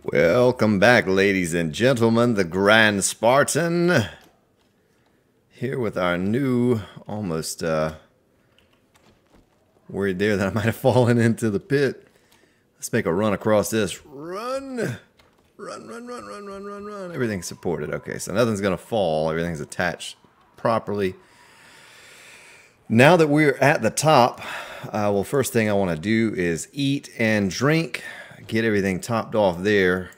Welcome back, ladies and gentlemen. The Grand Spartan here with our new, almost worried there that I might have fallen into the pit. Let's make a run across this. Run! Run, run, run, run, run, run, run. Everything's supported. Okay, so nothing's going to fall. Everything's attached properly. Now that we're at the top, well, first thing I want to do is eat and drink. Get everything topped off there.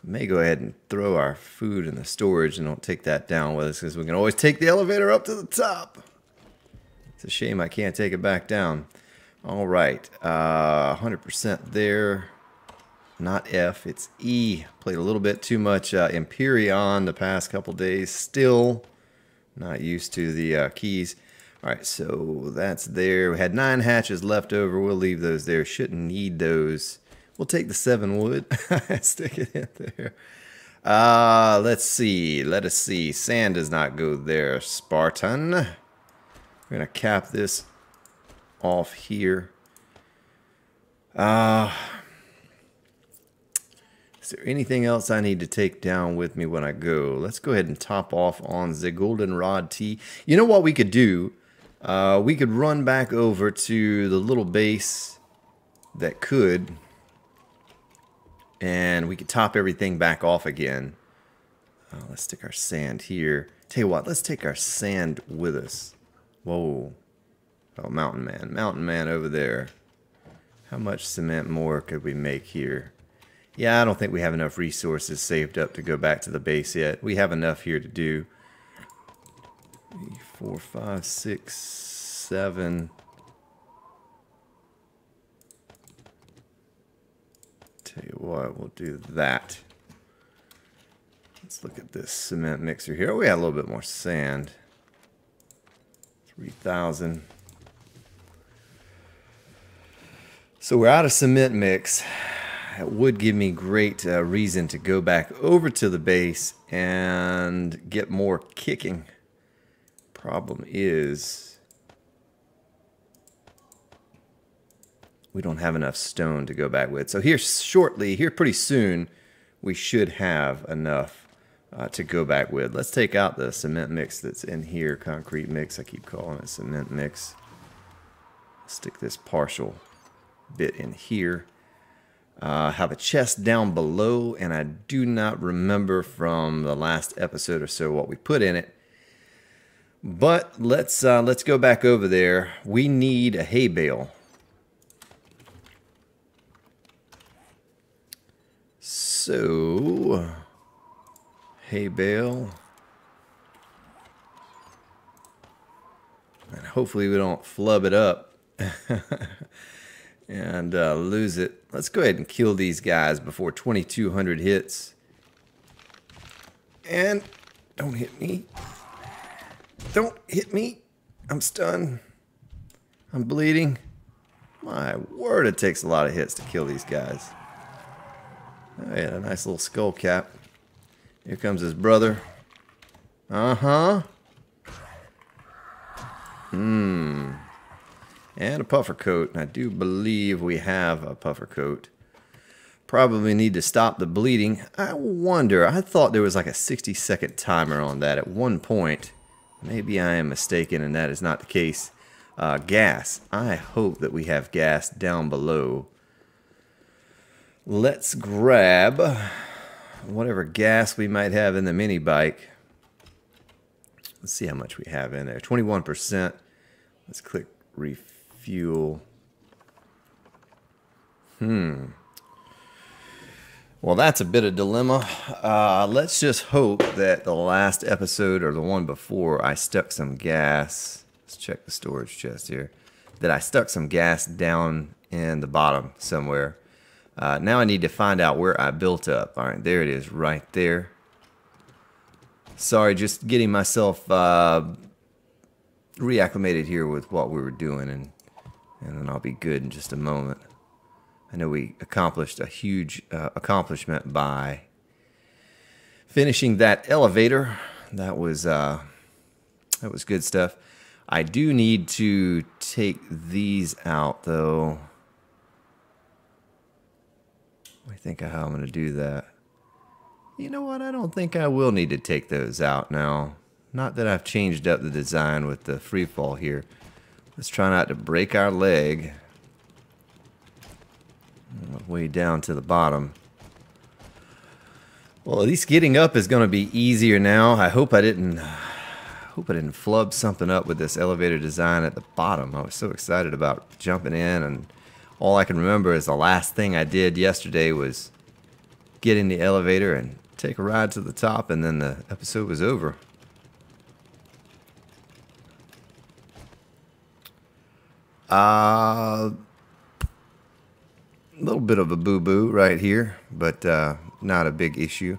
May go ahead and throw our food in the storage and don't take that down with us because we can always take the elevator up to the top. It's a shame I can't take it back down. All right, 100% there. Not F, it's E. Played a little bit too much Empyrean the past couple days. Still not used to the keys. All right, so that's there. We had 9 hatches left over. We'll leave those there. Shouldn't need those. We'll take the 7 wood. Stick it in there. Let's see. Let us see. Sand does not go there, Spartan. We're going to cap this off here. Is there anything else I need to take down with me when I go? Let's go ahead and top off on the Goldenrod Tea. You know what we could do? We could run back over to the little base that could, and we could top everything back off again. Let's stick our sand here. Tell you what, let's take our sand with us. Whoa. Oh, Mountain Man. Mountain Man over there. How much cement more could we make here? Yeah, I don't think we have enough resources saved up to go back to the base yet. We have enough here to do 3, 4, 5, 6, 7. Tell you what, we'll do that. Let's look at this cement mixer here. Oh, we got a little bit more sand. 3,000. So we're out of cement mix. It would give me great reason to go back over to the base and get more kicking. Problem is, we don't have enough stone to go back with. So here shortly, here pretty soon, we should have enough to go back with. Let's take out the cement mix that's in here, concrete mix. I keep calling it cement mix. Stick this partial bit in here. Have a chest down below, and I do not remember from the last episode or so what we put in it. But let's go back over there. We need a hay bale. So, hay bale. And hopefully we don't flub it up and lose it. Let's go ahead and kill these guys before 2,200 hits. And don't hit me. Don't hit me. I'm stunned. I'm bleeding. My word, it takes a lot of hits to kill these guys. Oh, yeah, a nice little skull cap. Here comes his brother. Uh-huh. And a puffer coat. And I do believe we have a puffer coat. Probably need to stop the bleeding. I wonder, I thought there was like a 60-second timer on that at one point. Maybe I am mistaken and that is not the case. Gas. I hope that we have gas down below. Let's grab whatever gas we might have in the mini bike. Let's see how much we have in there. 21%. Let's click refuel. Well, that's a bit of dilemma. Let's just hope that the last episode or the one before I stuck some gas. Let's check the storage chest here. That I stuck some gas down in the bottom somewhere. Now I need to find out where I built up. All right, there it is right there. Sorry, just getting myself reacclimated here with what we were doing, and then I'll be good in just a moment. I know we accomplished a huge accomplishment by finishing that elevator. That was good stuff. I do need to take these out, though. I think of how I'm going to do that. You know what? I don't think I will need to take those out now. Not that I've changed up the design with the free fall here. Let's try not to break our leg. Way down to the bottom. Well, at least getting up is going to be easier now. I hope I didn't flub something up with this elevator design at the bottom. I was so excited about jumping in, and all I can remember is the last thing I did yesterday was get in the elevator and take a ride to the top, and then the episode was over. A little bit of a boo-boo right here, but not a big issue.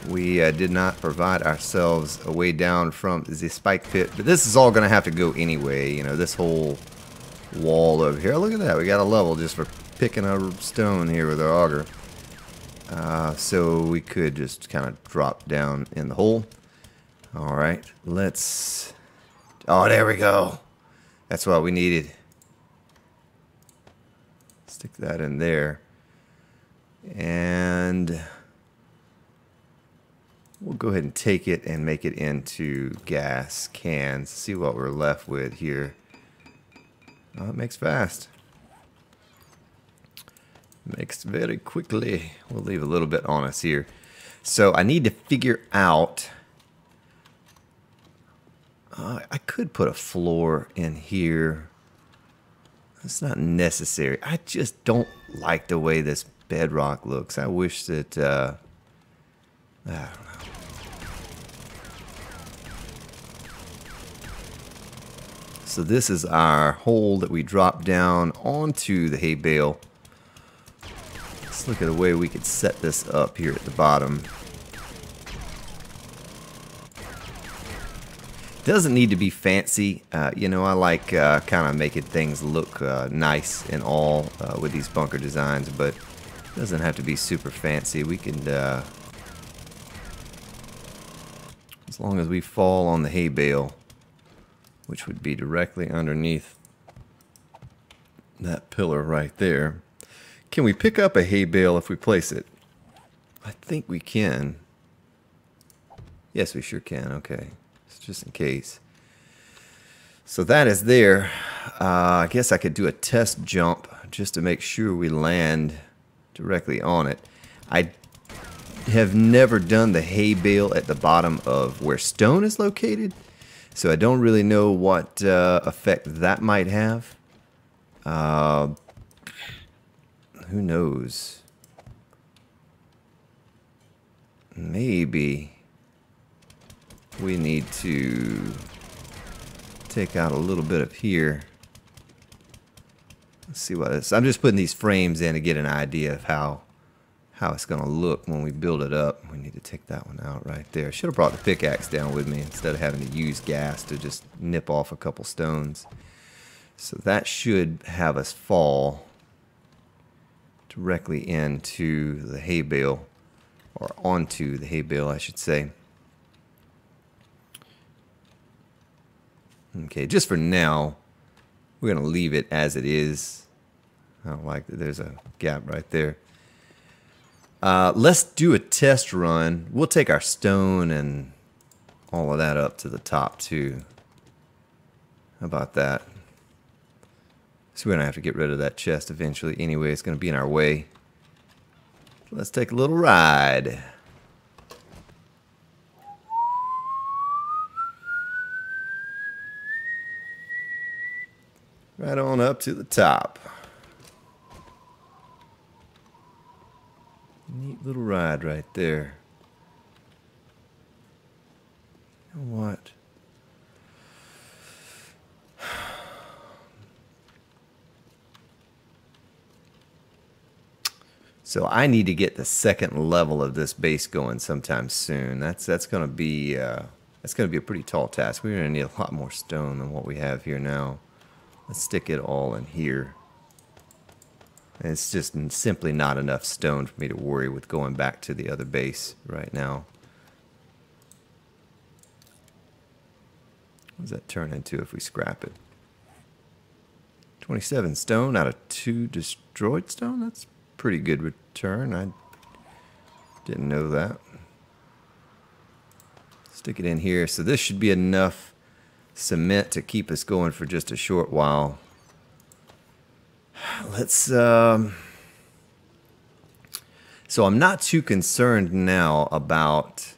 We did not provide ourselves a way down from the spike pit, but this is all going to have to go anyway. You know, this whole wall over here. Look at that. We got a level just for picking a stone here with our auger. So we could just kind of drop down in the hole. All right, let's... Oh, there we go. That's what we needed. Stick that in there. And we'll go ahead and take it and make it into gas cans. See what we're left with here. Oh, it makes fast. Makes very quickly. We'll leave a little bit on us here. So I need to figure out... I could put a floor in here. It's not necessary. I just don't like the way this bedrock looks. I wish that... I don't know. So this is our hole that we drop down onto the hay bale. Let's look at a way we could set this up here at the bottom. Doesn't need to be fancy. You know, I like kind of making things look nice and all with these bunker designs, but it doesn't have to be super fancy. We can, as long as we fall on the hay bale, which would be directly underneath that pillar right there. Can we pick up a hay bale if we place it? I think we can. Yes, we sure can. Okay. Just in case. So that is there. I guess I could do a test jump just to make sure we land directly on it. I have never done the hay bale at the bottom of where stone is located, so I don't really know what effect that might have. Who knows? Maybe we need to take out a little bit of here. Let's see what it is. I'm just putting these frames in to get an idea of how it's going to look when we build it up. We need to take that one out right there. Should have brought the pickaxe down with me instead of having to use gas to just nip off a couple stones. So that should have us fall directly into the hay bale, or onto the hay bale, I should say. Okay, just for now, we're going to leave it as it is. I don't like that there's a gap right there. Let's do a test run. We'll take our stone and all of that up to the top too. How about that? So we're going to have to get rid of that chest eventually. Anyway, it's going to be in our way. Let's take a little ride. Right on up to the top. Neat little ride right there. You know what? So I need to get the second level of this base going sometime soon. That's going to be a pretty tall task. We're going to need a lot more stone than what we have here now. Let's stick it all in here. It's just simply not enough stone for me to worry with going back to the other base right now. What does that turn into if we scrap it? 27 stone out of 2 destroyed stone. That's pretty good return. I didn't know that. Stick it in here. So this should be enough cement to keep us going for just a short while. Let's so I'm not too concerned now about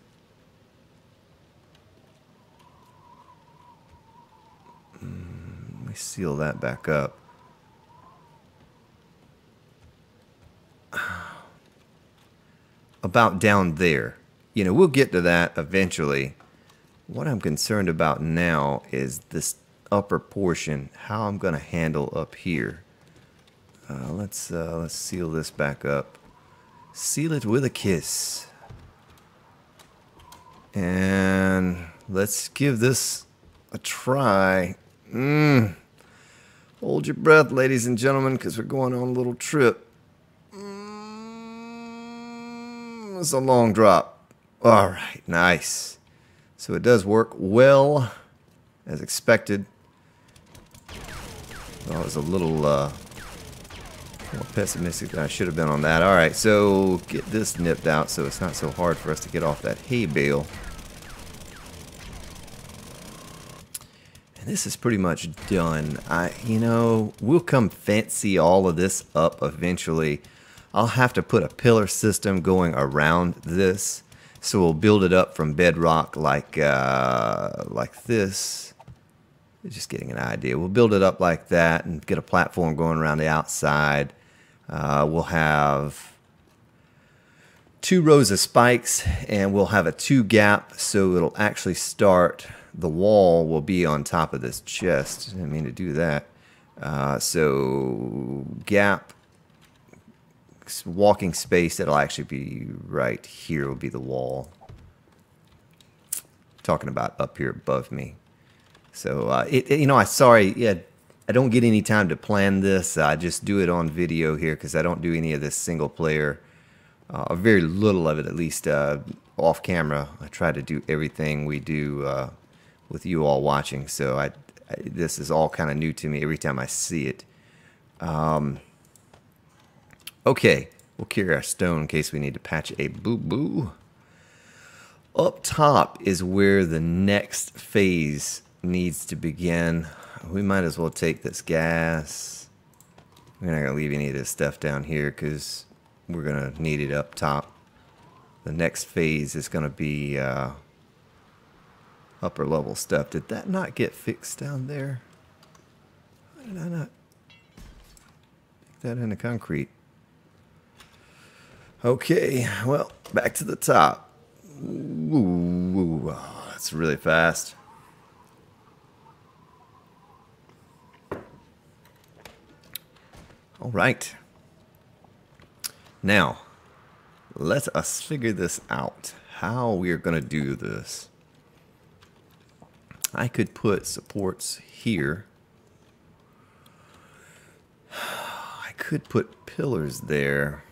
let me seal that back up. About down there. You know, we'll get to that eventually. What I'm concerned about now is this upper portion, how I'm going to handle up here. Let's seal this back up. Seal it with a kiss. And let's give this a try. Hold your breath, ladies and gentlemen, because we're going on a little trip. It's a long drop. All right, nice. So it does work well, as expected. Well, I was a little more pessimistic than I should have been on that. All right, so get this nipped out so it's not so hard for us to get off that hay bale. And this is pretty much done. You know, we'll come fancy all of this up eventually. I'll have to put a pillar system going around this. So we'll build it up from bedrock like this. Just getting an idea. We'll build it up like that and get a platform going around the outside. We'll have 2 rows of spikes and we'll have a 2 gap, so it'll actually start. The wall will be on top of this chest. I didn't mean to do that. So gap, walking space, that'll actually be right here will be the wall. Talking about up here above me. So you know, yeah, I don't get any time to plan this. I just do it on video here because I don't do any of this single player, or very little of it at least, off camera. I try to do everything we do with you all watching. So this is all kind of new to me every time I see it. Okay, we'll carry our stone in case we need to patch a boo-boo. Up top is where the next phase needs to begin. We might as well take this gas. We're not going to leave any of this stuff down here because we're going to need it up top. The next phase is going to be upper level stuff. Did that not get fixed down there? Why did I not make that into concrete? Okay, well, back to the top. Ooh, that's really fast. All right. Now, let us figure this out. How we are going to do this. I could put supports here. I could put pillars there.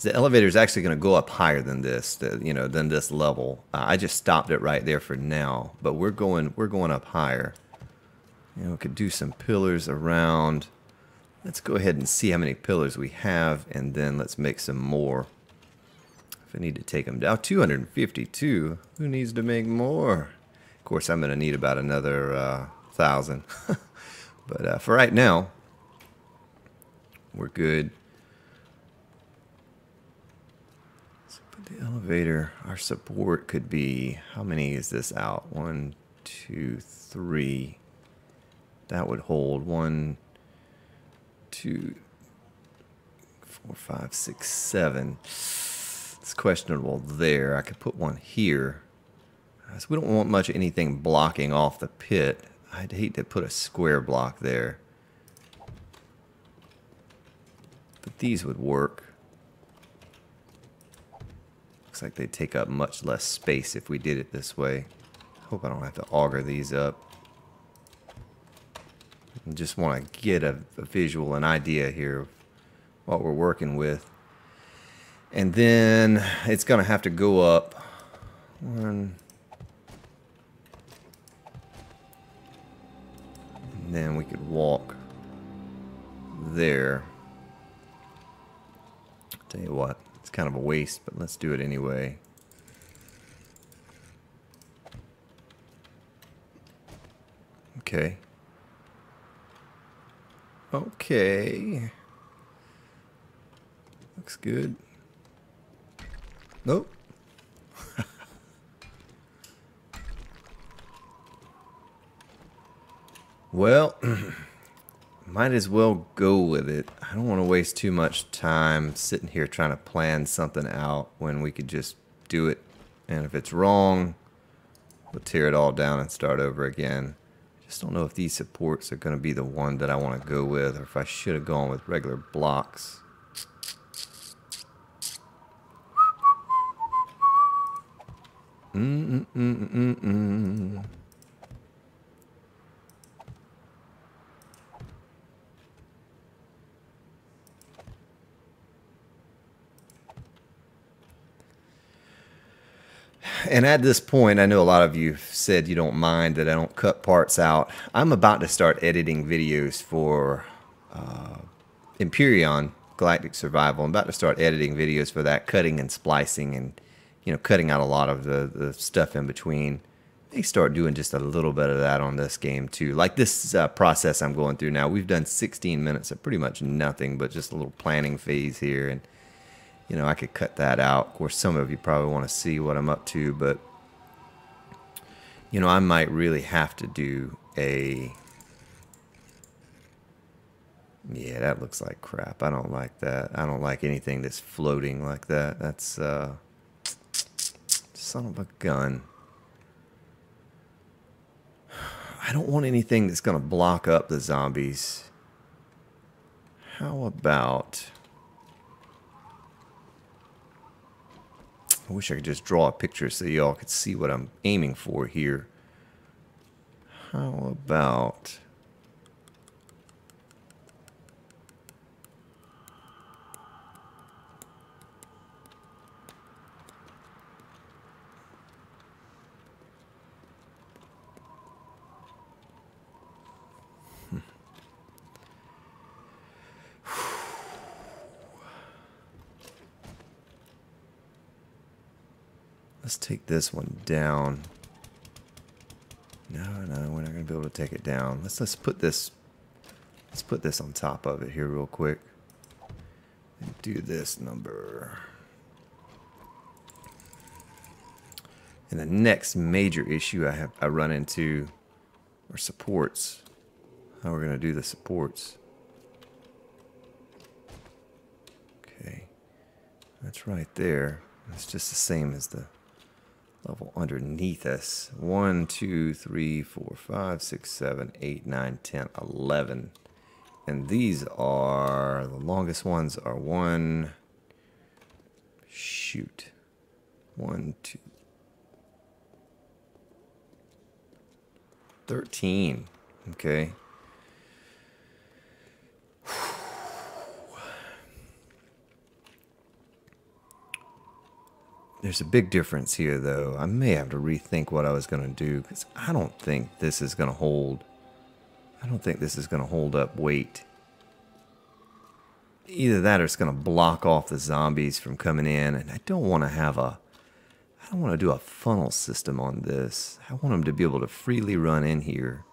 The elevator is actually going to go up higher than this, than this level. I just stopped it right there for now, but we're going up higher. We could do some pillars around. Let's go ahead and see how many pillars we have, and then let's make some more. If I need to take them down, 252. Who needs to make more? Of course, I'm going to need about another 1,000. But for right now, we're good. The elevator, our support could be, how many is this out? 1, 2, 3. That would hold 1, 2, 4, 5, 6, 7. It's questionable there. I could put one here. So we don't want much anything blocking off the pit. I'd hate to put a square block there. But these would work. Looks like they take up much less space if we did it this way. Hope I don't have to auger these up. I just want to get a visual, an idea here of what we're working with. And then it's going to have to go up 1. And then we could walk there. Tell you what, it's kind of a waste, but let's do it anyway. Okay. Okay. Looks good. Nope. Well, might as well go with it. I don't want to waste too much time sitting here trying to plan something out when we could just do it. And if it's wrong, we'll tear it all down and start over again. Just don't know if these supports are going to be the one that I want to go with, or if I should have gone with regular blocks. And at this point, I know a lot of you said you don't mind that I don't cut parts out. I'm about to start editing videos for Empyrion Galactic Survival. I'm about to start editing videos for that, cutting and splicing and, you know, cutting out a lot of the stuff in between. May start doing just a little bit of that on this game too. Like this process I'm going through now. We've done 16 minutes of pretty much nothing but just a little planning phase here, and you know, I could cut that out. Of course, some of you probably want to see what I'm up to, but you know, I might really have to do a... Yeah, that looks like crap. I don't like that. I don't like anything that's floating like that. That's son of a gun. I don't want anything that's going to block up the zombies. How about... I wish I could just draw a picture so y'all could see what I'm aiming for here. How about... Let's take this one down. No, we're not gonna be able to take it down. Let's put this on top of it here real quick. And do this number. And the next major issue I run into are supports. How we're gonna do the supports. Okay. That's right there. It's just the same as the level underneath us. 1, 2, 3, 4, 5, 6, 7, 8, 9, 10, 11. And these are, the longest ones are 1, 2, 13. Okay. There's a big difference here, though. I may have to rethink what I was going to do, because I don't think this is going to hold. I don't think this is going to hold up weight. Either that or it's going to block off the zombies from coming in, and I don't want to have a... I don't want to do a funnel system on this. I want them to be able to freely run in here.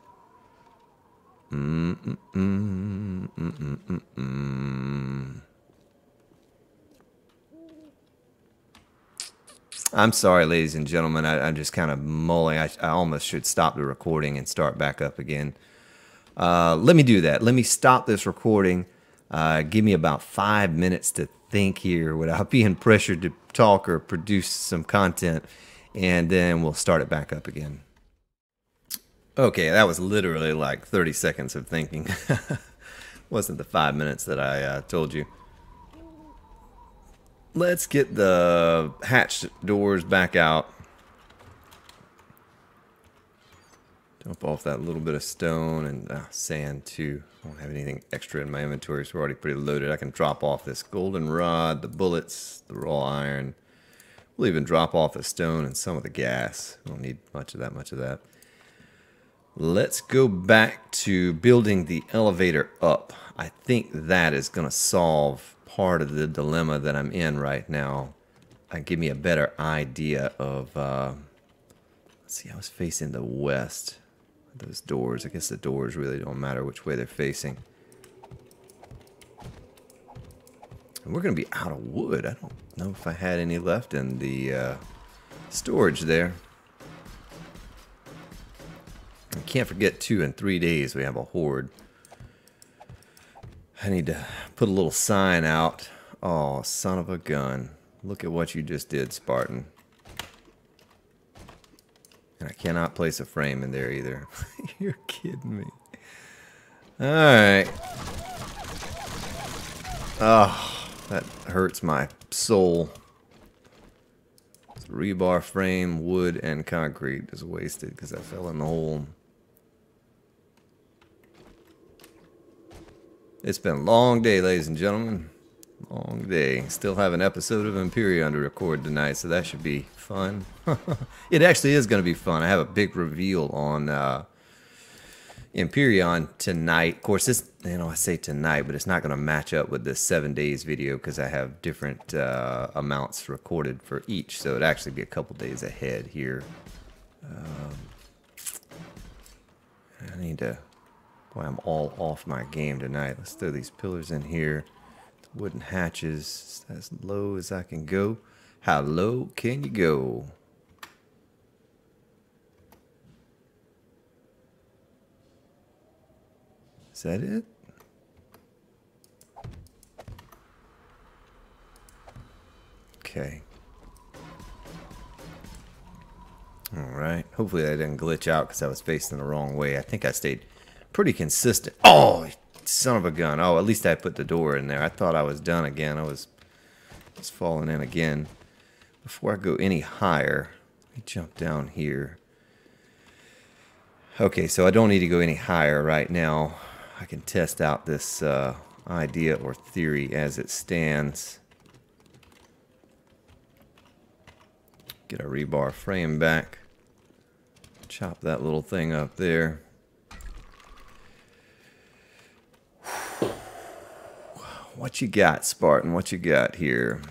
I'm sorry, ladies and gentlemen. I'm just kind of mulling. I almost should stop the recording and start back up again. Let me do that. Let me stop this recording. Give me about 5 minutes to think here without being pressured to talk or produce some content, and then we'll start it back up again. Okay, that was literally like 30 seconds of thinking. Wasn't the 5 minutes that I told you. Let's get the hatch doors back out. Dump off that little bit of stone and sand too. I don't have anything extra in my inventory, so we're already pretty loaded. I can drop off this golden rod, the bullets, the raw iron. We'll even drop off the stone and some of the gas. We don't need much of that, Let's go back to building the elevator up. I think that is going to solve part of the dilemma that I'm in right now. And give me a better idea of... let's see, I was facing the west. Those doors, I guess the doors really don't matter which way they're facing. And we're going to be out of wood. I don't know if I had any left in the storage there. I can't forget, too, in 3 days we have a horde. I need to put a little sign out. Oh, son of a gun. Look at what you just did, Spartan. And I cannot place a frame in there either. You're kidding me. Alright. Oh, that hurts my soul. Rebar frame, wood, and concrete is wasted because I fell in the hole. It's been a long day, ladies and gentlemen. Long day. Still have an episode of Empyrion to record tonight, so that should be fun. It actually is going to be fun. I have a big reveal on Empyrion tonight. Of course, this, I say tonight, but it's not going to match up with this 7 days video because I have different amounts recorded for each. So it'd actually be a couple days ahead here. I need to... Boy, I'm all off my game tonight. Let's throw these pillars in here. The wooden hatches as low as I can go. How low can you go? Is that it? Okay. Alright. Hopefully that didn't glitch out because I was facing the wrong way. I think I stayed pretty consistent. Oh, son of a gun. Oh, at least I put the door in there. I thought I was done again. I was falling in again. Before I go any higher, let me jump down here. Okay, so I don't need to go any higher right now. I can test out this idea or theory as it stands. Get our rebar frame back. Chop that little thing up there. What you got, Spartan? What you got here?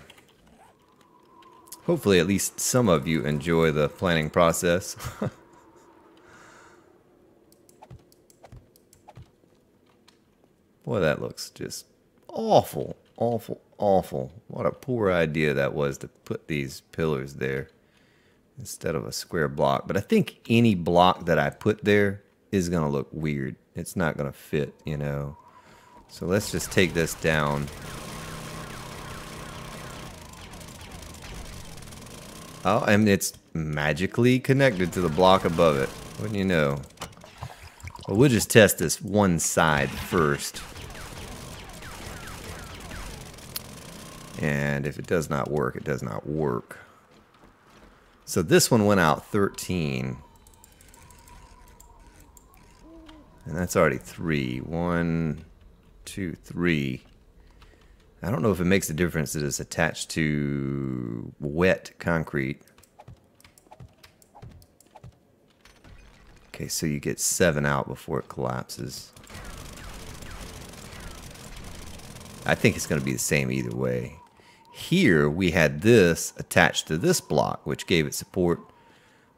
Hopefully at least some of you enjoy the planning process. Boy, that looks just awful, awful, awful. What a poor idea that was to put these pillars there instead of a square block. But I think any block that I put there is going to look weird. It's not going to fit, you know. So let's just take this down. Oh, and it's magically connected to the block above it. Wouldn't you know? Well, we'll just test this one side first. And if it does not work, it does not work. So this one went out 13. And that's already 3. 1, 2, 3. I don't know if it makes a difference that it's attached to wet concrete. Okay, so you get 7 out before it collapses. I think it's going to be the same either way. Here we had this attached to this block, which gave it support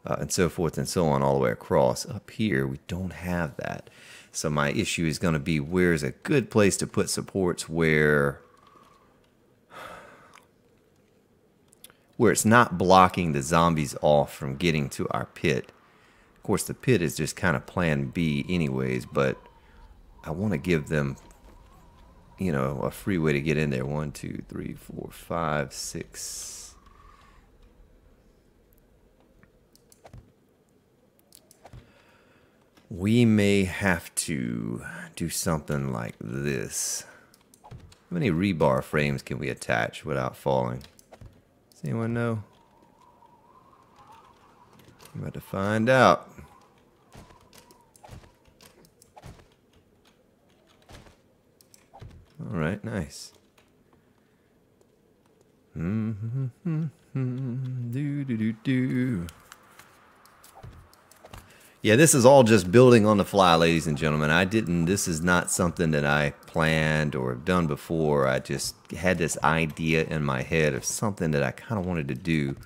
and so forth and so on all the way across. Up here we don't have that. So my issue is going to be where's a good place to put supports where it's not blocking the zombies off from getting to our pit. Of course, the pit is just kind of plan B anyways, but I want to give them, you know, a free way to get in there. 1, 2, 3, 4, 5, 6. We may have to do something like this. How many rebar frames can we attach without falling? Does anyone know? I'm about to find out. All right, nice. Do do do do. Yeah, this is all just building on the fly, ladies and gentlemen. This is not something that I planned or have done before. I just had this idea in my head of something that I kind of wanted to do.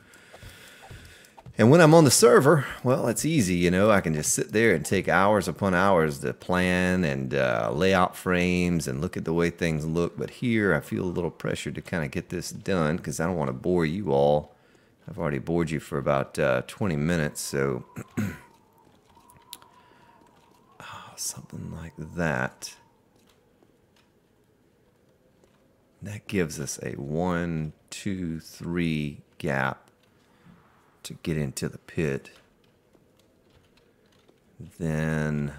And when I'm on the server, well, it's easy, you know. I can just sit there and take hours upon hours to plan and lay out frames and look at the way things look. But here, I feel a little pressure to kind of get this done because I don't want to bore you all. I've already bored you for about 20 minutes, so... something like that. That gives us a 1, 2, 3 gap to get into the pit. Then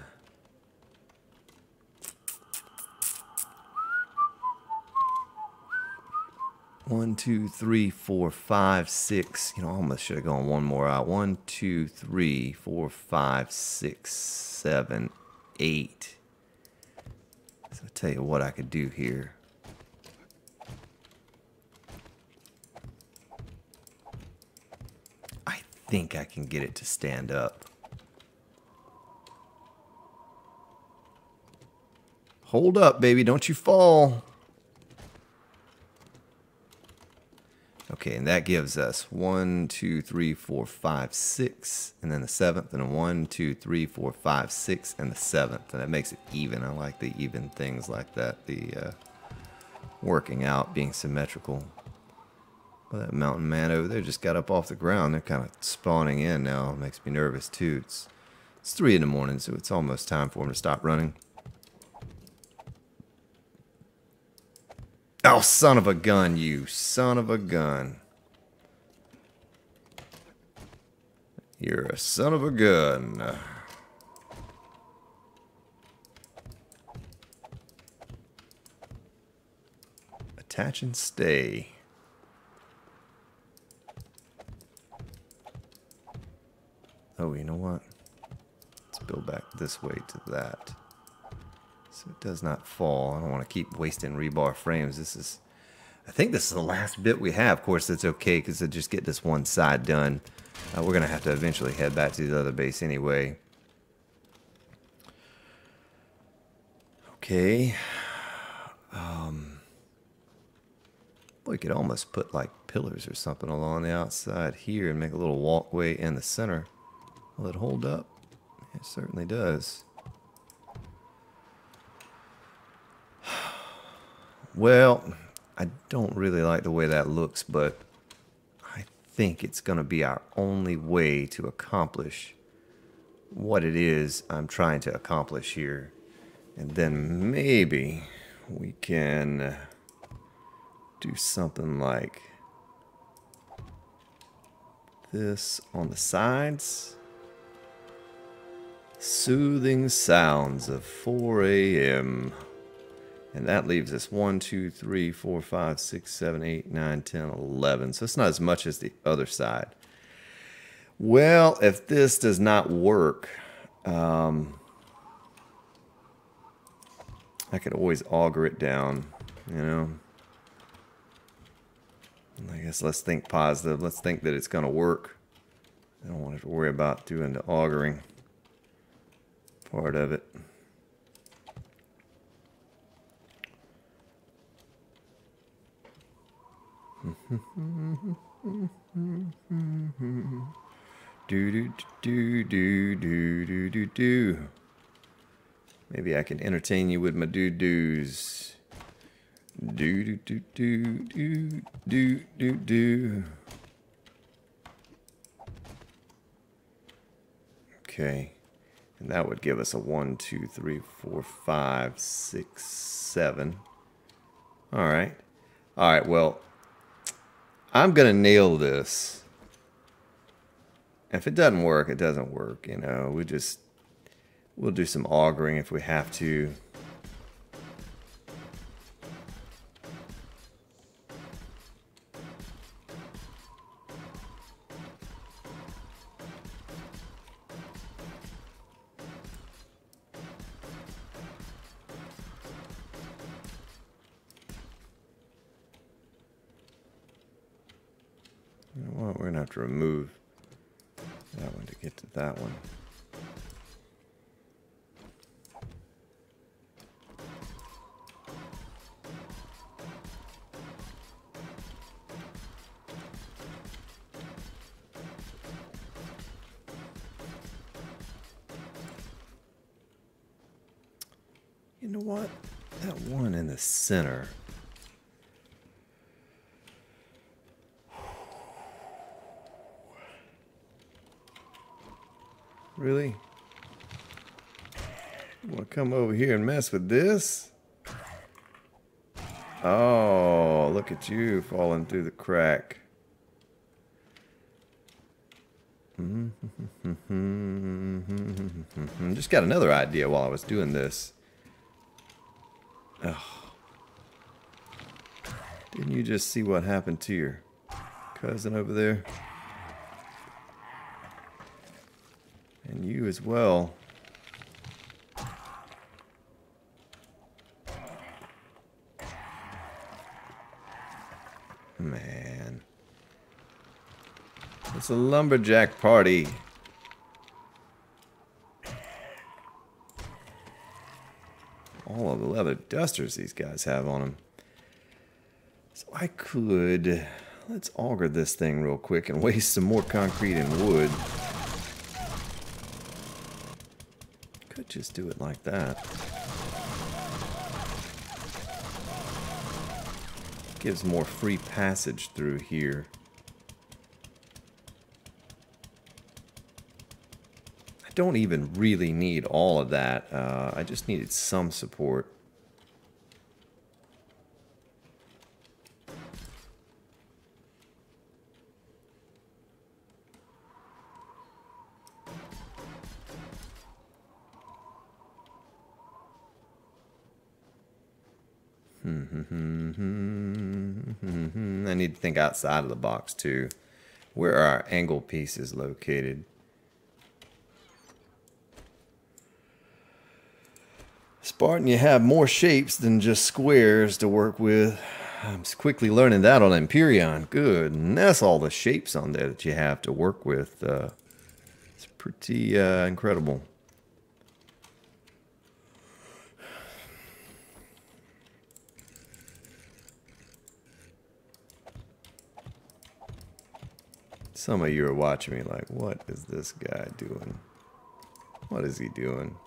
one, 2, 3, 4, 5, 6. You know, I almost should have gone one more out. 1, 2, 3, 4, 5, 6, 7, 8. So I'll tell you what I could do here. I think I can get it to stand up. Hold up, baby, don't you fall. Okay, and that gives us 1, 2, 3, 4, 5, 6, and then the 7th, and 1, 2, 3, 4, 5, 6, and the 7th, and that makes it even. I like the even things like that, the working out, being symmetrical. Well, that mountain man over there just got up off the ground. They're kind of spawning in now. It makes me nervous too. It's 3 in the morning, so it's almost time for them to stop running. Oh, son of a gun, you son of a gun. You're a son of a gun. Attach and stay. Oh, you know what? Let's build back this way to that. So it does not fall. I don't want to keep wasting rebar frames. I think this is the last bit we have. Of course, it's okay because to just get this one side done. We're going to have to eventually head back to the other base anyway. Okay. We could almost put like pillars or something along the outside here and make a little walkway in the center. Will it hold up? It certainly does. Well, I don't really like the way that looks, but I think it's going to be our only way to accomplish what it is I'm trying to accomplish here. And then maybe we can do something like this on the sides. Soothing sounds of 4 a.m. And that leaves us 1, 2, 3, 4, 5, 6, 7, 8, 9, 10, 11. So it's not as much as the other side. Well, if this does not work, I could always auger it down, you know. I guess let's think positive. Let's think that it's going to work. I don't want to worry about doing the augering part of it. Do do do do do do do do. Maybe I can entertain you with my do-dos. Do do do do do do do do. Okay, and that would give us a 1, 2, 3, 4, 5, 6, 7. All right. All right. Well, I'm gonna nail this. If it doesn't work, it doesn't work. You know, we'll do some augering if we have to. You know what? We're gonna have to remove that one to get to that one. You know what? That one in the center. Really? You want to come over here and mess with this? Oh, look at you falling through the crack. Just got another idea while I was doing this. Oh. Didn't you just see what happened to your cousin over there? And you as well. Man. It's a lumberjack party. All of the leather dusters these guys have on them. So I could... Let's auger this thing real quick and waste some more concrete and wood. Could just do it like that. Gives more free passage through here. I don't even really need all of that. I just needed some support. I need to think outside of the box too. Where are our angle pieces located? Spartan, you have more shapes than just squares to work with. I'm quickly learning that on Empyrean. Good. And that's all the shapes on there that you have to work with. It's pretty incredible. Some of you are watching me like, what is this guy doing? What is he doing?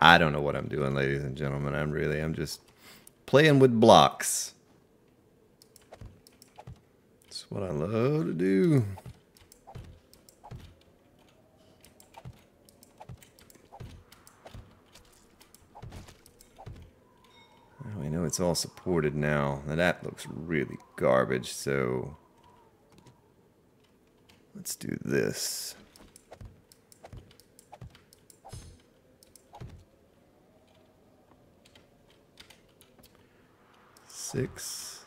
I don't know what I'm doing, ladies and gentlemen. I'm just playing with blocks. It's what I love to do. Well, we know it's all supported now. Now that looks really garbage, so let's do this. Six.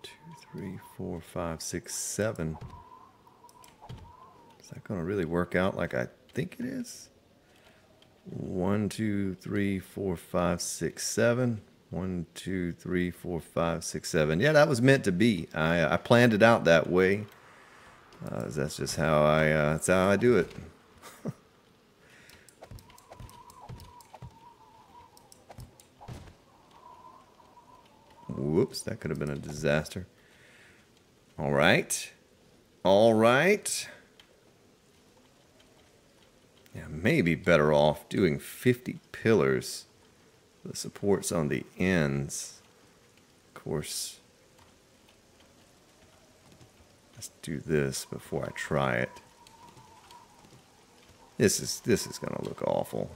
Two, three, four, five, six, seven. Is that going to really work out like I think it is? 1, 2, 3, 4, 5, 6, 7. 1, 2, 3, 4, 5, 6, 7. Yeah, that was meant to be. I planned it out that way. That's just how that's how I do it. Whoops, that could have been a disaster. All right. All right. Yeah, maybe better off doing 50 pillars. The supports on the ends. Of course. Let's do this before I try it. This is gonna look awful.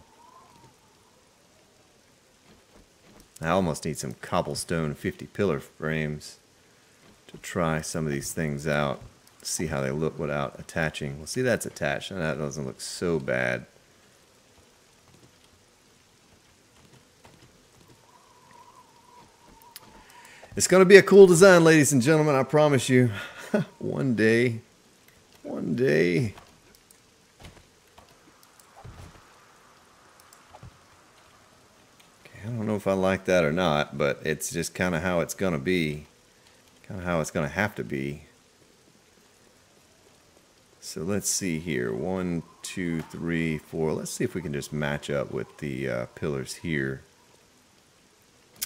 I almost need some cobblestone 50 pillar frames to try some of these things out. See how they look without attaching. Well, see, that's attached, and that doesn't look so bad. It's going to be a cool design, ladies and gentlemen, I promise you. One day. One day. I don't know if I like that or not, but it's just kind of how it's going to be. Kind of how it's going to have to be. So let's see here. 1, 2, 3, 4. Let's see if we can just match up with the pillars here.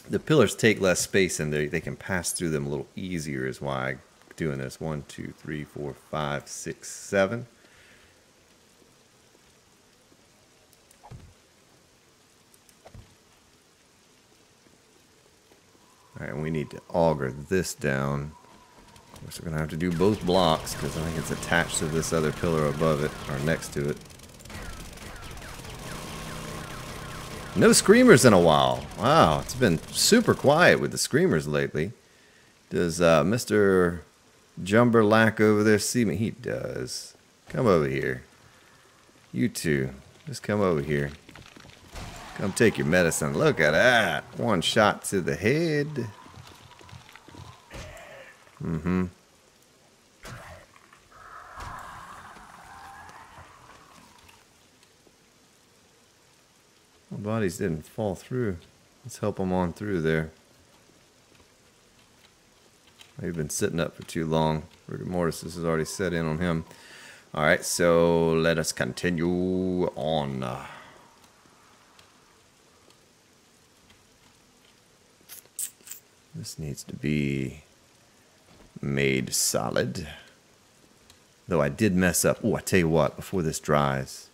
The pillars take less space and they can pass through them a little easier is why doing this. 1, 2, 3, 4, 5, 6, 7. All right, and we need to auger this down. Of course, we're going to have to do both blocks because I think it's attached to this other pillar above it, or next to it. No screamers in a while. Wow, it's been super quiet with the screamers lately. Does Mr. Jumberlack over there see me? He does. Come over here. You two, just come over here. Come take your medicine. Look at that. One shot to the head. Mm-hmm. My bodies didn't fall through. Let's help them on through there. They've been sitting up for too long. Rigor mortis has already set in on him. Alright, so let us continue on. This needs to be made solid. Though I did mess up. Oh, I tell you what, before this dries.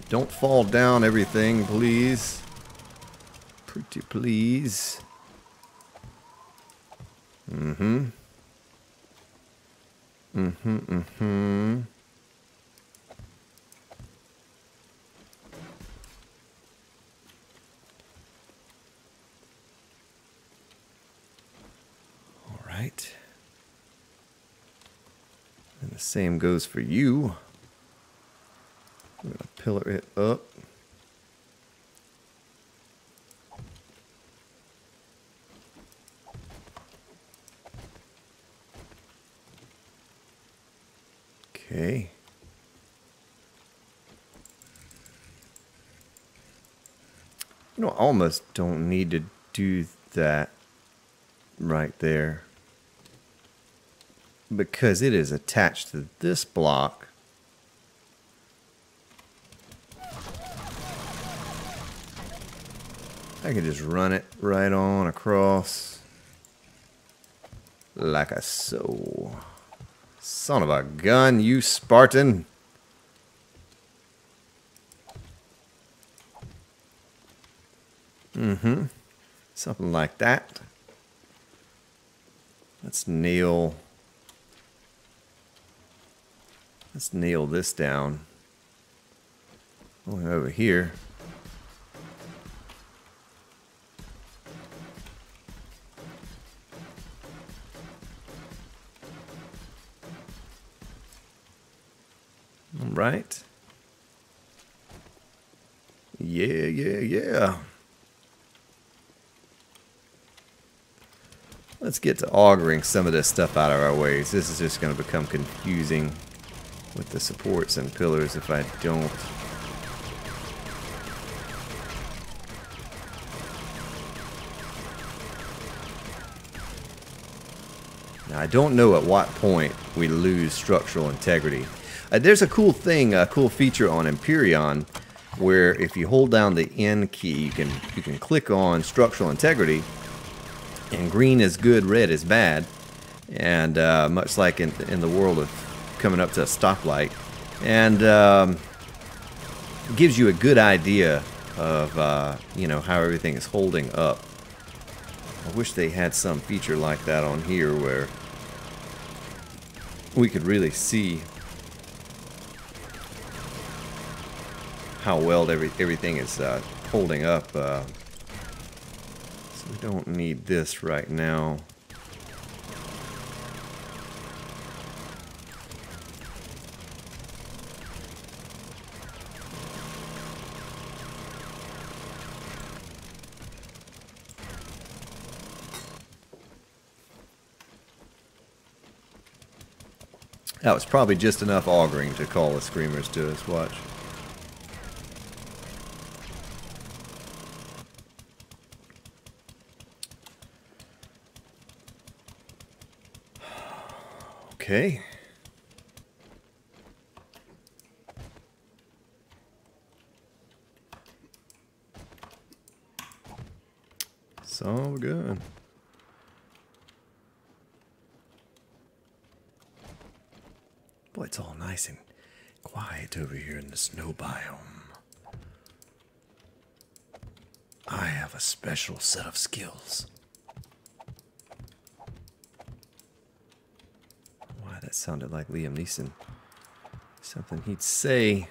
Don't fall down everything, please. Pretty please. Mm-hmm. Mm-hmm, mm-hmm. All right. And the same goes for you. I'm going to pillar it up. Okay. You know, I almost don't need to do that right there, because it is attached to this block. I can just run it right on across like a so. Son of a gun, you Spartan. Mm-hmm. Something like that. Let's nail this down. Going over here. All right. Yeah. Let's get to augering some of this stuff out of our ways. This is just going to become confusing with the supports and pillars if I don't. Now, I don't know at what point we lose structural integrity. There's a cool thing, a cool feature on Empyrion, where if you hold down the N key, you can click on structural integrity, and green is good, red is bad, and much like in the world of coming up to a stoplight, and gives you a good idea of you know, how everything is holding up. I wish they had some feature like that on here where we could really see how well everything is holding up. So we don't need this right now. That was probably just enough augering to call the screamers to us. Watch. Okay. So good. Boy, it's all nice and quiet over here in the snow biome. I have a special set of skills. Why, that sounded like Liam Neeson. Something he'd say.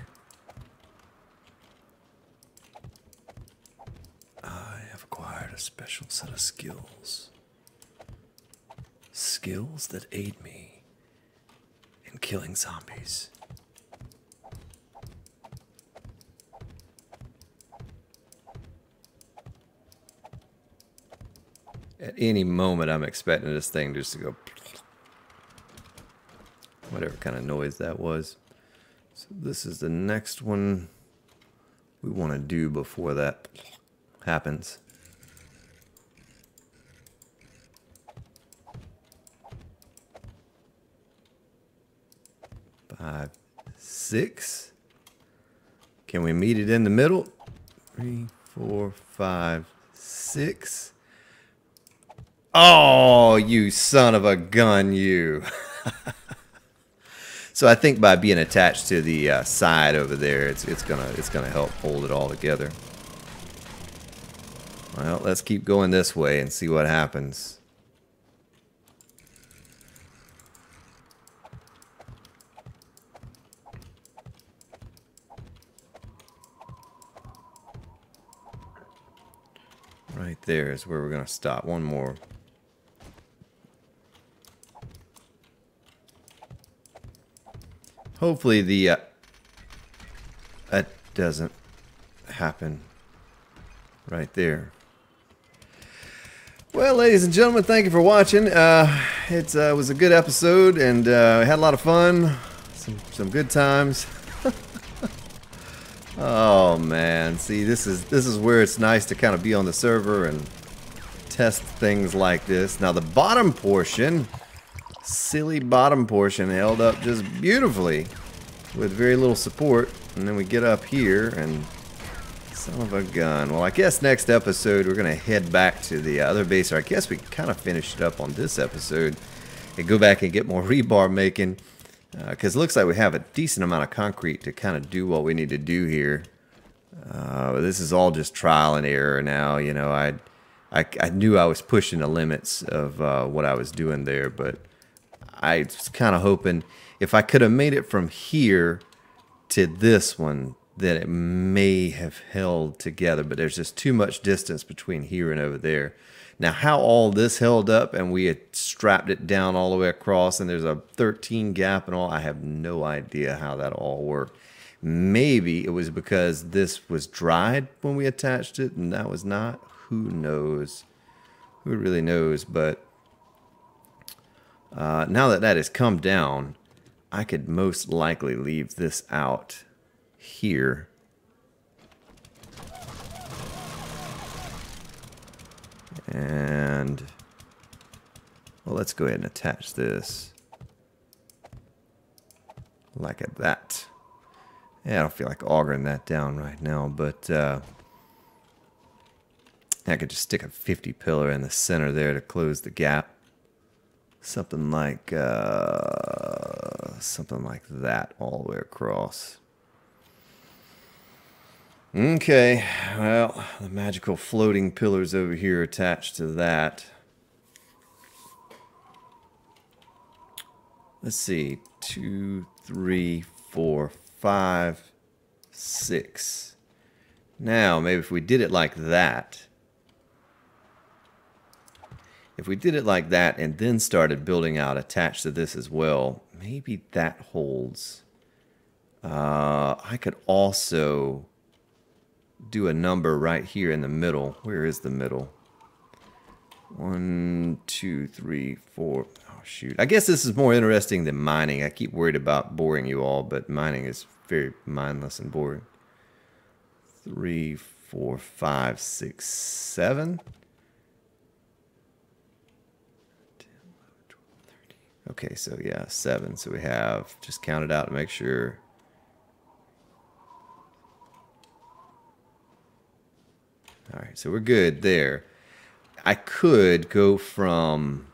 I have acquired a special set of skills. Skills that aid me in killing zombies. At any moment, I'm expecting this thing just to go... whatever kind of noise that was. So this is the next one we want to do before that happens. 5, 6. Can we meet it in the middle? 3, 4, 5, 6. Oh, you son of a gun, you. So I think by being attached to the side over there, it's gonna help hold it all together. Well, let's keep going this way and see what happens. Right there is where we're gonna stop. One more. Hopefully that doesn't happen right there. Well, ladies and gentlemen, thank you for watching. It was a good episode, and we had a lot of fun, some good times. Oh man, see, this is where it's nice to kind of be on the server and test things like this. Now the bottom portion, silly bottom portion, held up just beautifully with very little support, and then we get up here and son of a gun. Well, I guess next episode we're gonna head back to the other base, or I guess we kind of finished it up on this episode and go back and get more rebar making, because it looks like we have a decent amount of concrete to kind of do what we need to do here. This is all just trial and error now. You know, I knew I was pushing the limits of what I was doing there, but I was kind of hoping if I could have made it from here to this one, that it may have held together, but there's just too much distance between here and over there. Now, how all this held up and we had strapped it down all the way across and there's a 13 gap and all, I have no idea how that all worked. Maybe it was because this was dried when we attached it and that was not. Who knows? Who really knows? But now that that has come down, I could most likely leave this out here. And well, let's go ahead and attach this like that. Yeah, I don't feel like augering that down right now, but I could just stick a 50 pillar in the center there to close the gap. Something like that all the way across. Okay, well, the magical floating pillars over here attached to that. Let's see, 2, 3, 4, 5, 6. Now, maybe if we did it like that. If we did it like that and then started building out attached to this as well, maybe that holds. I could also do a number right here in the middle. Where is the middle? 1, 2, 3, 4. Oh, shoot. I guess this is more interesting than mining. I keep worried about boring you all, but mining is very mindless and boring. 3, 4, 5, 6, 7. 10, 11, 12, 13. Okay, so yeah, 7. So we have, just count it out to make sure. All right, so we're good there. I could go from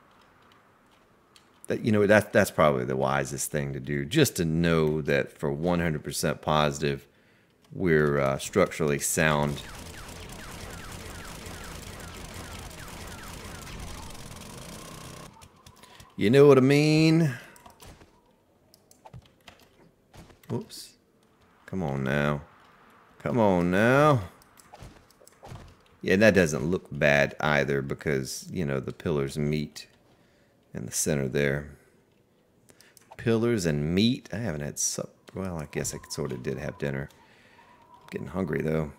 That, you know, that's probably the wisest thing to do, just to know that for 100% positive we're structurally sound. You know what I mean? Whoops. Come on now. Come on now. Yeah, that doesn't look bad either because, you know, the pillars meet in the center there. Pillars and meat. I haven't had supper. Well, I guess I sort of did have dinner. I'm getting hungry though.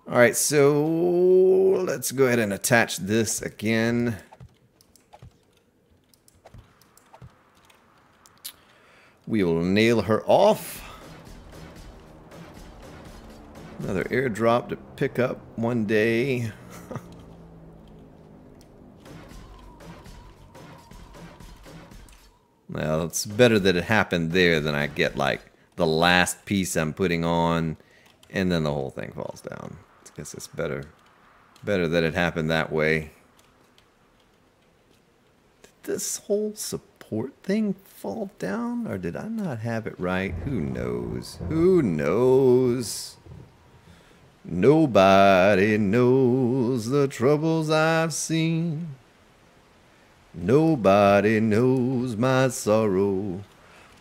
All right, so let's go ahead and attach this again. We will nail her off. Another airdrop to pick up one day. Well, it's better that it happened there than I get like the last piece I'm putting on and then the whole thing falls down. I guess it's better that it happened that way. Did this whole support thing fall down, or did I not have it right? Who knows? Who knows? Nobody knows the troubles I've seen. Nobody knows my sorrow.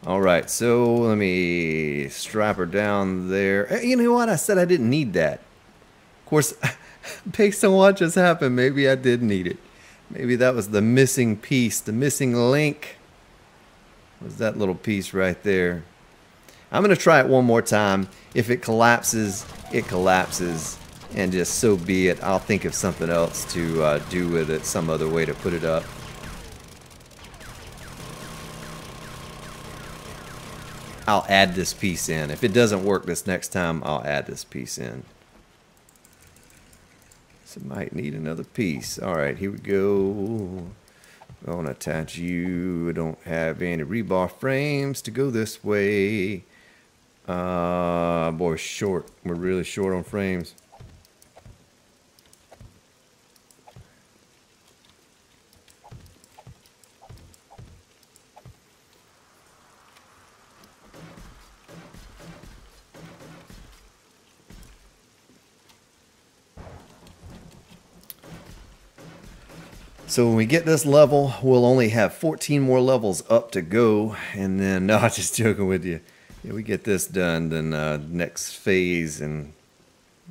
All right, so let me strap her down there. You know what? I said I didn't need that. Of course, based on what just happened, maybe I did need it. Maybe that was the missing piece, the missing link. Was that little piece right there? I'm going to try it one more time. If it collapses, it collapses. And just so be it. I'll think of something else to do with it, some other way to put it up. I'll add this piece in. If it doesn't work this next time, I'll add this piece in. So might need another piece. All right, here we go. I want to attach you. I don't have any rebar frames to go this way. Boy, we're short. We're really short on frames. So when we get this level, we'll only have 14 more levels up to go. And then, no, I'm just joking with you. Yeah, we get this done, then next phase, and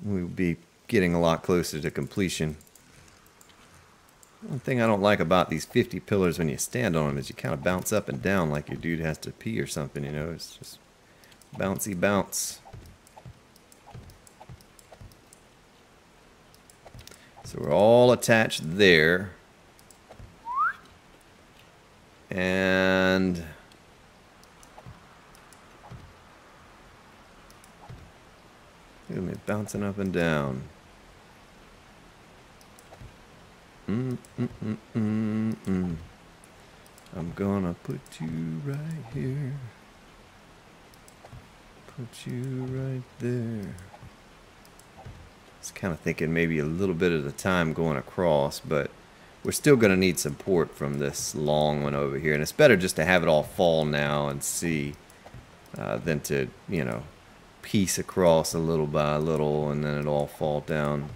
we'll be getting a lot closer to completion. One thing I don't like about these 50 pillars when you stand on them is you kind of bounce up and down like your dude has to pee or something, you know. It's just bouncy bounce. So we're all attached there. And look at me bouncing up and down. I'm gonna put you right here. Put you right there. I was kind of thinking maybe a little bit at a time going across, but we're still going to need support from this long one over here. And it's better just to have it all fall now and see than to, you know, piece across a little by a little and then it all fall down.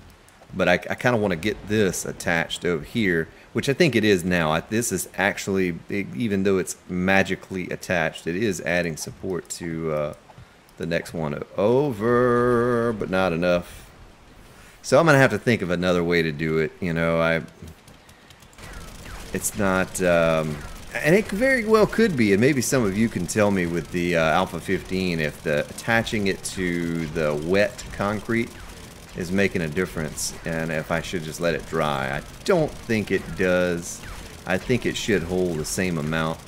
But I kind of want to get this attached over here, which I think it is now. This is actually, even though it's magically attached, it is adding support to the next one over, but not enough. So I'm going to have to think of another way to do it. You know, it's not, and it very well could be, and maybe some of you can tell me with the Alpha 15 if attaching it to the wet concrete is making a difference, and if I should just let it dry. I don't think it does. I think it should hold the same amount.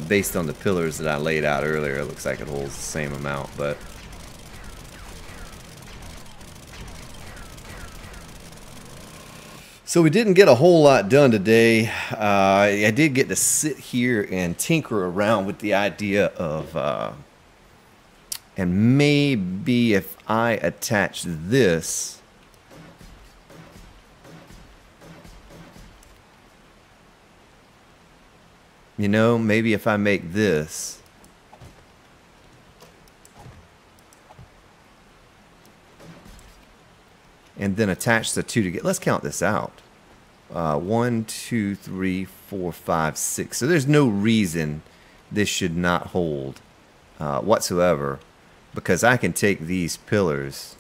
Based on the pillars that I laid out earlier, it looks like it holds the same amount, but so we didn't get a whole lot done today. I did get to sit here and tinker around with the idea of, and maybe if I attach this, You know, maybe if I make this, and then attach the two together. Let's count this out. 1, 2, 3, 4, 5, 6. So there's no reason this should not hold whatsoever, because I can take these pillars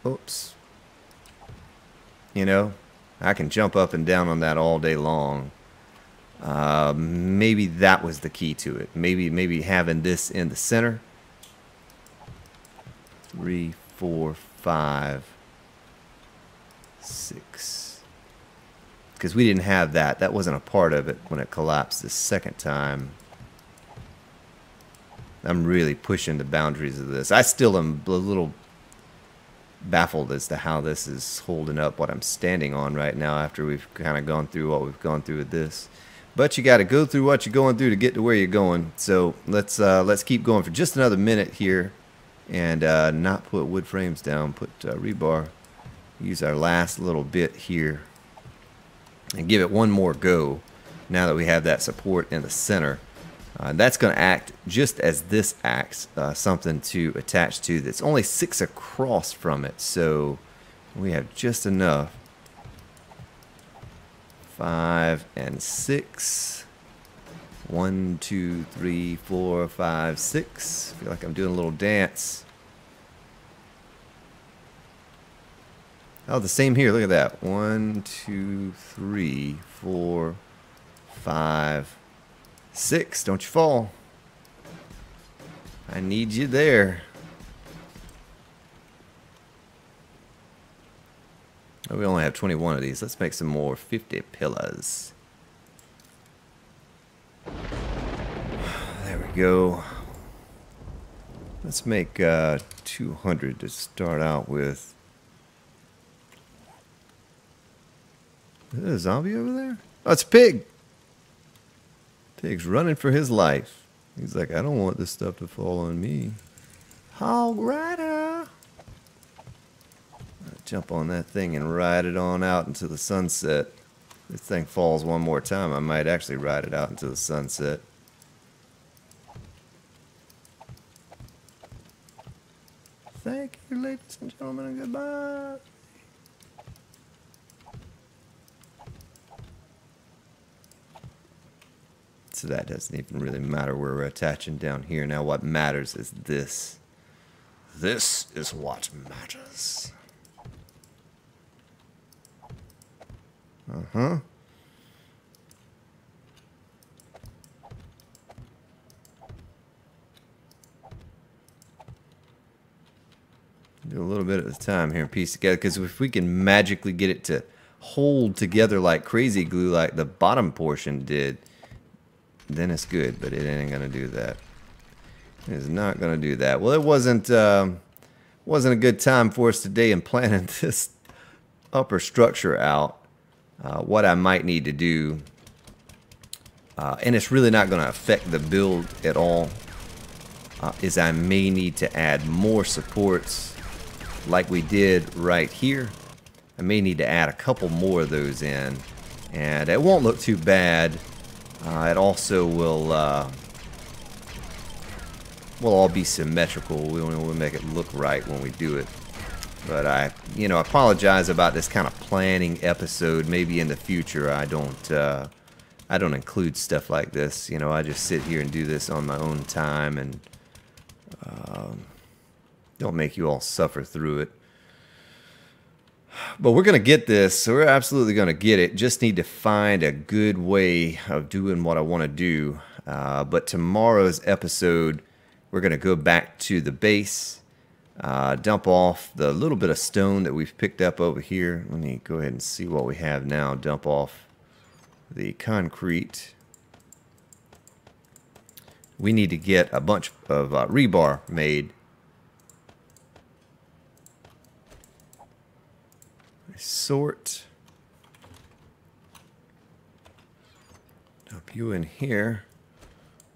oops. You know, I can jump up and down on that all day long. Maybe that was the key to it. Maybe having this in the center. 3, 4, 5, 6. Because we didn't have that. That wasn't a part of it when it collapsed the second time. I'm really pushing the boundaries of this. I still am a little baffled as to how this is holding up what I'm standing on right now after we've kind of gone through what we've gone through with this. But you got to go through what you're going through to get to where you're going. So let's keep going for just another minute here, and not put wood frames down. Put rebar. Use our last little bit here, and give it one more go. Now that we have that support in the center, that's going to act just as this acts, something to attach to. That's only 6 across from it, so we have just enough. 5 and 6. 1, 2, 3, 4, 5, 6. I feel like I'm doing a little dance. Oh, the same here. Look at that. 1, 2, 3, 4, 5, 6. Don't you fall. I need you there. Oh, we only have 21 of these. Let's make some more 50 pillars. There we go. Let's make 200 to start out with. Is there a zombie over there? Oh, it's a pig. Pig's running for his life. He's like, I don't want this stuff to fall on me. Hog rider. Jump on that thing and ride it on out into the sunset. If this thing falls one more time, I might actually ride it out into the sunset. Thank you, ladies and gentlemen, and goodbye. So that doesn't even really matter where we're attaching down here. Now what matters is this. This is what matters. Uh-huh. Do a little bit at a time here and piece together, because if we can magically get it to hold together like crazy glue like the bottom portion did, then it's good, but it ain't gonna do that. It is not gonna do that. Well, it wasn't a good time for us today in planning this upper structure out. What I might need to do, and it's really not going to affect the build at all, is I may need to add more supports like we did right here. I may need to add a couple more of those in, and it won't look too bad. It also will all be symmetrical. We'll make it look right when we do it. But I apologize about this kind of planning episode. Maybe in the future I don't include stuff like this. You know, I just sit here and do this on my own time, and don't make you all suffer through it. But we're gonna get this. So we're absolutely gonna get it. Just need to find a good way of doing what I want to do. But tomorrow's episode, we're gonna go back to the base. Dump off the little bit of stone that we've picked up over here. Let me go ahead and see what we have now. Dump off the concrete. We need to get a bunch of rebar made. Sort. Dump you in here.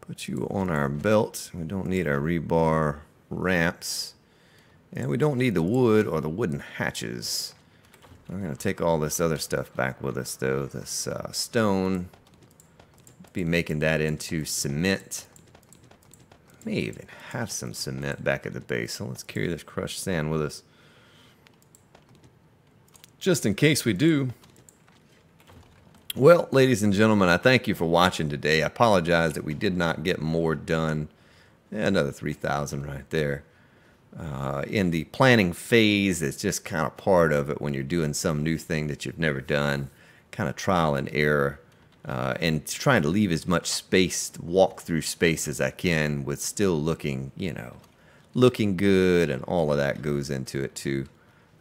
Put you on our belt. We don't need our rebar ramps. And we don't need the wood or the wooden hatches. We're going to take all this other stuff back with us, though. This stone. Be making that into cement. May even have some cement back at the base. So let's carry this crushed sand with us. Just in case we do. Well, ladies and gentlemen, I thank you for watching today. I apologize that we did not get more done. Another 3,000 right there. In the planning phase, it's just kind of part of it when you're doing some new thing that you've never done. Kind of trial and error. And trying to leave as much space, walk through space as I can with still looking, you know, looking good, and all of that goes into it too.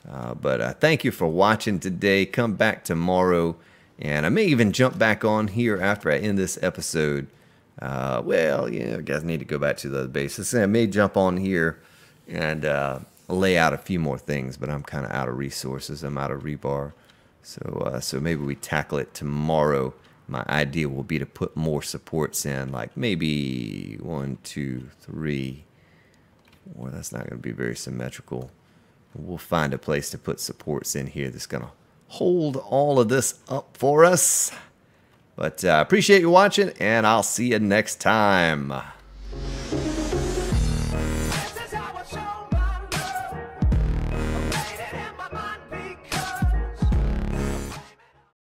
But thank you for watching today. Come back tomorrow, and I may even jump back on here after I end this episode. Well, yeah, I guess I need to go back to the other bases. I may jump on here and lay out a few more things, but I'm kind of out of resources. I'm out of rebar. So maybe we tackle it tomorrow. My idea will be to put more supports in, like maybe 1, 2, 3. Well, that's not going to be very symmetrical. We'll find a place to put supports in here that's going to hold all of this up for us. But I appreciate you watching, and I'll see you next time.